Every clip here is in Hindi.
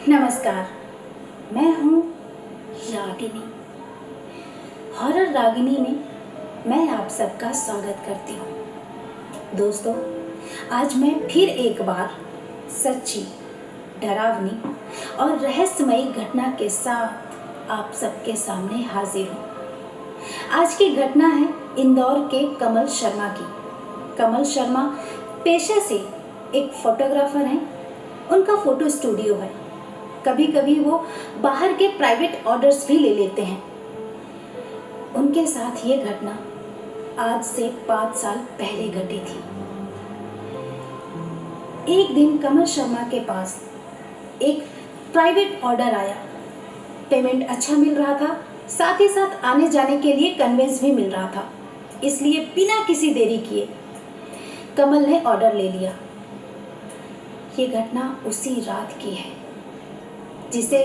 नमस्कार, मैं हूँ रागिनी। हॉरर रागिनी में मैं आप सबका स्वागत करती हूँ। दोस्तों, आज मैं फिर एक बार सच्ची, डरावनी और रहस्यमयी घटना के साथ आप सबके सामने हाजिर हूँ। आज की घटना है इंदौर के कमल शर्मा की। कमल शर्मा पेशे से एक फोटोग्राफर हैं। उनका फोटो स्टूडियो है। कभी कभी वो बाहर के प्राइवेट ऑर्डर्स भी ले लेते हैं। उनके साथ ये घटना आज से 5 साल पहले घटी थी। एक दिन कमल शर्मा के पास एक प्राइवेट ऑर्डर आया। पेमेंट अच्छा मिल रहा था, साथ ही साथ आने जाने के लिए कन्वेंस भी मिल रहा था। इसलिए बिना किसी देरी किए कमल ने ऑर्डर ले लिया। ये घटना उसी रात की है, जिसे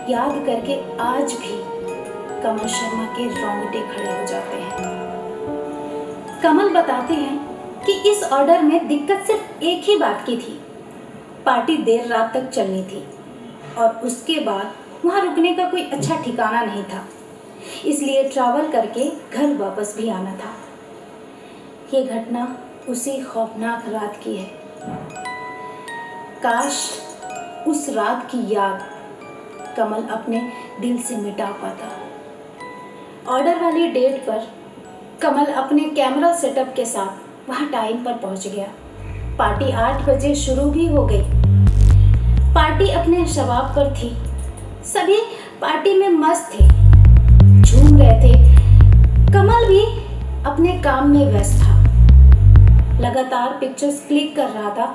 याद करके आज भी कमल शर्मा के रोंगटे खड़े हो जाते हैं। कमल बताते हैं कि इस ऑर्डर में दिक्कत सिर्फ एक ही बात की थी। पार्टी देर रात तक चलनी थी और उसके बाद वहां रुकने का कोई अच्छा ठिकाना नहीं था, इसलिए ट्रैवल करके घर वापस भी आना था। ये घटना उसी खौफनाक रात की है। काश उस रात की याद कमल अपने दिल से मिटा पाता। ऑर्डर वाली डेट पर कमल अपने कैमरा सेटअप के साथ वहां टाइम पर पहुंच गया। पार्टी 8 बजे शुरू भी हो गई। पार्टी अपने शबाब पर थी। सभी पार्टी में मस्त थे, झूम रहे थे। कमल भी अपने काम में व्यस्त था। लगातार पिक्चर्स क्लिक कर रहा था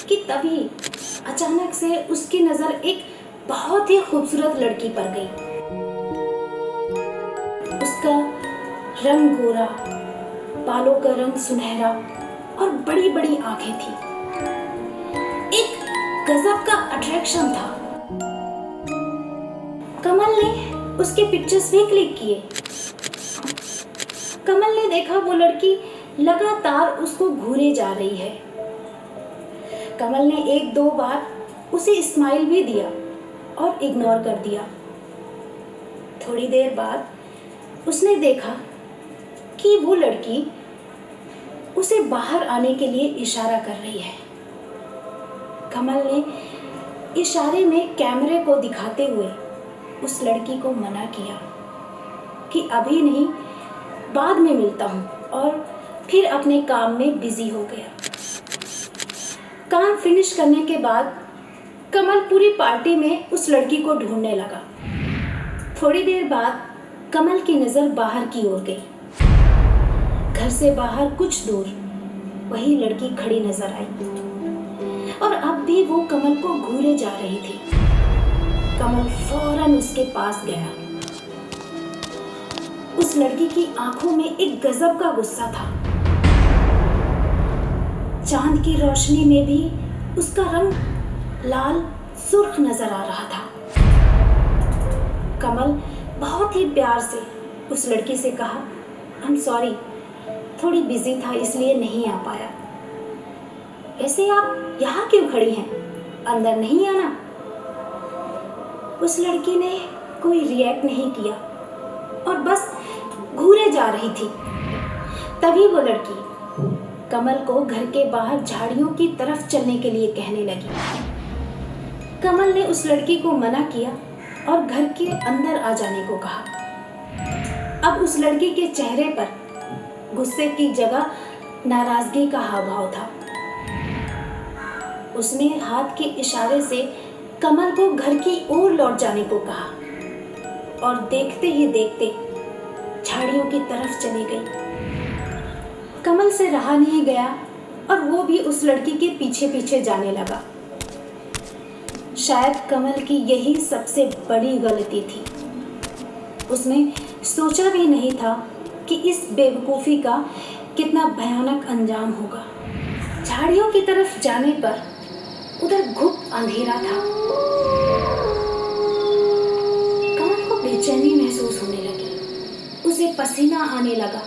कि तभी अचानक से उसकी नजर एक बहुत ही खूबसूरत लड़की पर गई। उसका रंग गोरा, बालों का रंग सुनहरा और बड़ी बड़ी आंखें थी। एक गजब का अट्रैक्शन था। कमल ने उसके पिक्चर्स भी क्लिक किए। कमल ने देखा वो लड़की लगातार उसको घूरे जा रही है। कमल ने 1-2 बार उसे स्माइल भी दिया और इग्नोर कर दिया। थोड़ी देर बाद उसने देखा कि वो लड़की उसे बाहर आने के लिए इशारा कर रही है। कमल ने इशारे में कैमरे को दिखाते हुए उस लड़की को मना किया कि अभी नहीं, बाद में मिलता हूँ, और फिर अपने काम में बिजी हो गया। काम फिनिश करने के बाद कमल पूरी पार्टी में उस लड़की को ढूंढने लगा। थोड़ी देर बाद कमल की नजर बाहर की ओर गई। घर से बाहर कुछ दूर वही लड़की खड़ी नजर आई और अब भी वो कमल को घूरे जा रही थी। कमल फौरन उसके पास गया। उस लड़की की आंखों में एक गजब का गुस्सा था। चांद की रोशनी में भी उसका रंग लाल सुर्ख नजर आ रहा था। कमल बहुत ही प्यार से उस लड़की से कहा, आई एम सॉरी, थोड़ी बिजी था इसलिए नहीं आ पाया। ऐसे आप यहाँ क्यों खड़ी हैं? अंदर नहीं आना? उस लड़की ने कोई रिएक्ट नहीं किया और बस घूरे जा रही थी। तभी वो लड़की कमल को घर के बाहर झाड़ियों की तरफ चलने के लिए कहने लगी। कमल ने उस लड़की को मना किया और घर के अंदर आ जाने को कहा। अब उस लड़की के चेहरे पर गुस्से की जगह नाराजगी का हाव भाव था। उसने हाथ के इशारे से कमल को घर की ओर लौट जाने को कहा और देखते ही देखते झाड़ियों की तरफ चली गई। कमल से रहा नहीं गया और वो भी उस लड़की के पीछे पीछे जाने लगा। शायद कमल की यही सबसे बड़ी गलती थी। उसने सोचा भी नहीं था कि इस बेवकूफ़ी का कितना भयानक अंजाम होगा। झाड़ियों की तरफ जाने पर उधर घुप अंधेरा था। कमल को बेचैनी महसूस होने लगी। उसे पसीना आने लगा।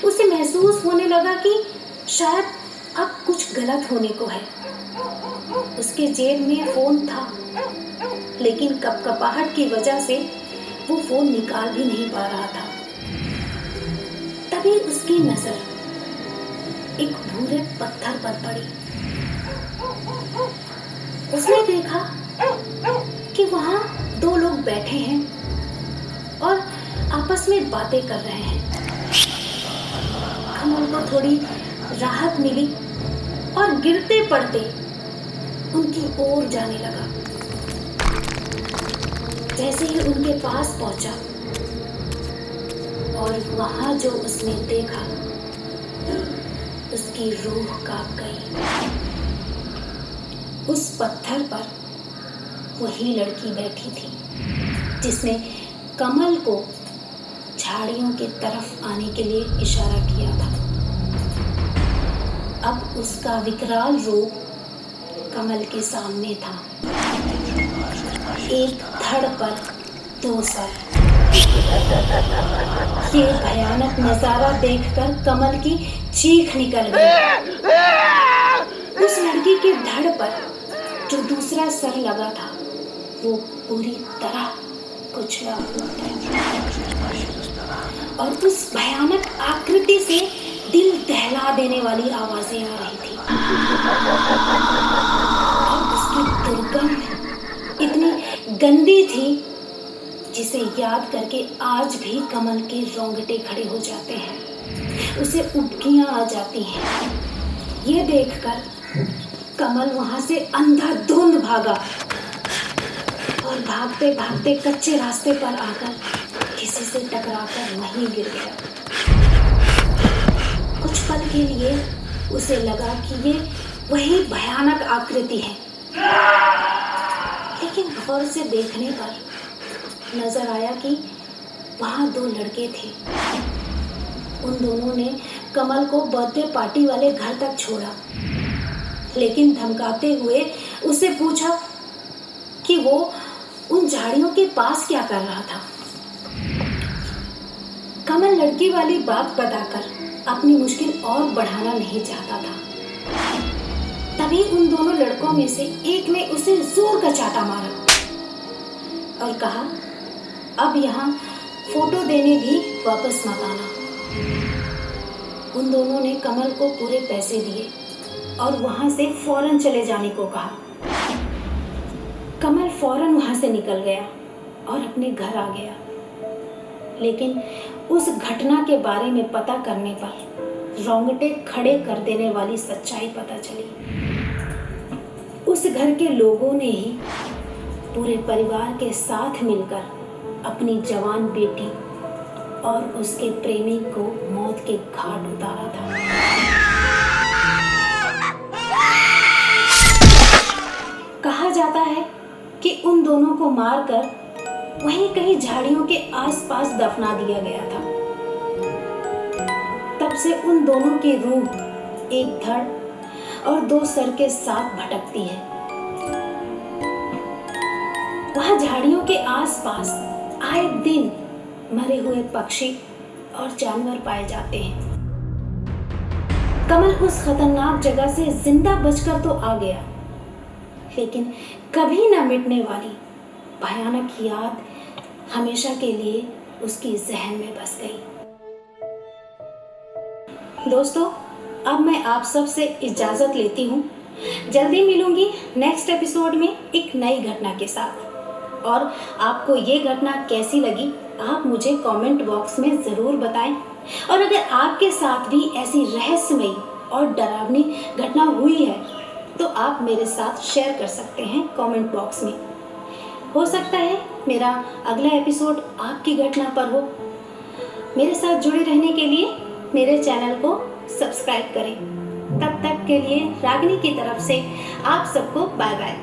उसे महसूस होने लगा कि शायद अब कुछ गलत होने को है। उसके जेब में फोन था, लेकिन कपकपाहट की वजह से वो फोन निकाल भी नहीं पा रहा था। तभी उसकी नजर एक भूरे पत्थर पर पड़ी। उसने देखा कि वहां दो लोग बैठे हैं और आपस में बातें कर रहे हैं। कमल को थोड़ी राहत मिली और गिरते पड़ते उनकी ओर जाने लगा। जैसे ही उनके पास पहुंचा और वहां जो उसने देखा, उसकी रूह कांप गई। उस पत्थर पर वही लड़की बैठी थी जिसने कमल को झाड़ियों की तरफ आने के लिए इशारा किया था। अब उसका विकराल रूप कमल के सामने था। एक धड़ पर दो सर। ये भयानक नजारा देखकर कमल की चीख निकल गई। उस लड़की के धड़ पर जो दूसरा सर लगा था वो पूरी तरह कुचला हुआ था और उस भयानक आकृति से दिल दहला देने वाली आवाजें आ रही थी। और उसकी दुर्गंध इतनी गंदी थी जिसे याद करके आज भी कमल के रोंगटे खड़े हो जाते हैं, उसे उबकियां आ जाती हैं। ये देखकर कमल वहां से अंधाधुंध भागा और भागते भागते कच्चे रास्ते पर आकर किसी से टकराकर वहीं गिर गया। कुछ पल के लिए उसे लगा कि ये वही भयानक आकृति है, लेकिन गौर से देखने पर नजर आया कि वहां दो लड़के थे। उन दोनों ने कमल को बर्थडे पार्टी वाले घर तक छोड़ा, लेकिन धमकाते हुए उससे पूछा कि वो उन झाड़ियों के पास क्या कर रहा था। कमल लड़की वाली बात बताकर अपनी मुश्किल और बढ़ाना नहीं चाहता था। तभी उन दोनों लड़कों में से एक ने उसे जोर का चाटा मारा और कहा, अब यहाँ फोटो देने भी वापस मत आना। उन दोनों ने कमल को पूरे पैसे दिए और वहां से फौरन चले जाने को कहा। कमल फौरन वहां से निकल गया और अपने घर आ गया, लेकिन उस घटना के बारे में पता करने पर रोंगटे खड़े कर देने वाली सच्चाई पता चली। उस घर के लोगों ने ही पूरे परिवार के साथ मिलकर अपनी जवान बेटी और उसके प्रेमी को मौत के घाट उतारा था। कहा जाता है कि उन दोनों को मारकर वहीं कहीं झाड़ियों के आसपास दफना दिया गया था। तब से उन दोनों की रूह एक धड़ और दो सर के साथ भटकती है। वहां झाड़ियों के आसपास आए दिन मरे हुए पक्षी और जानवर पाए जाते हैं। कमल उस खतरनाक जगह से जिंदा बचकर तो आ गया, लेकिन कभी न मिटने वाली भयानक याद हमेशा के लिए उसकी जहन में बस गई। दोस्तों, अब मैं आप सब से इजाजत लेती हूँ। जल्दी मिलूंगी नेक्स्ट एपिसोड में एक नई घटना के साथ। और आपको ये घटना कैसी लगी आप मुझे कमेंट बॉक्स में ज़रूर बताएं। और अगर आपके साथ भी ऐसी रहस्यमयी और डरावनी घटना हुई है तो आप मेरे साथ शेयर कर सकते हैं कमेंट बॉक्स में। हो सकता है मेरा अगला एपिसोड आपकी घटना पर हो। मेरे साथ जुड़े रहने के लिए मेरे चैनल को सब्सक्राइब करें। तब तक के लिए रागिनी की तरफ से आप सबको बाय बाय।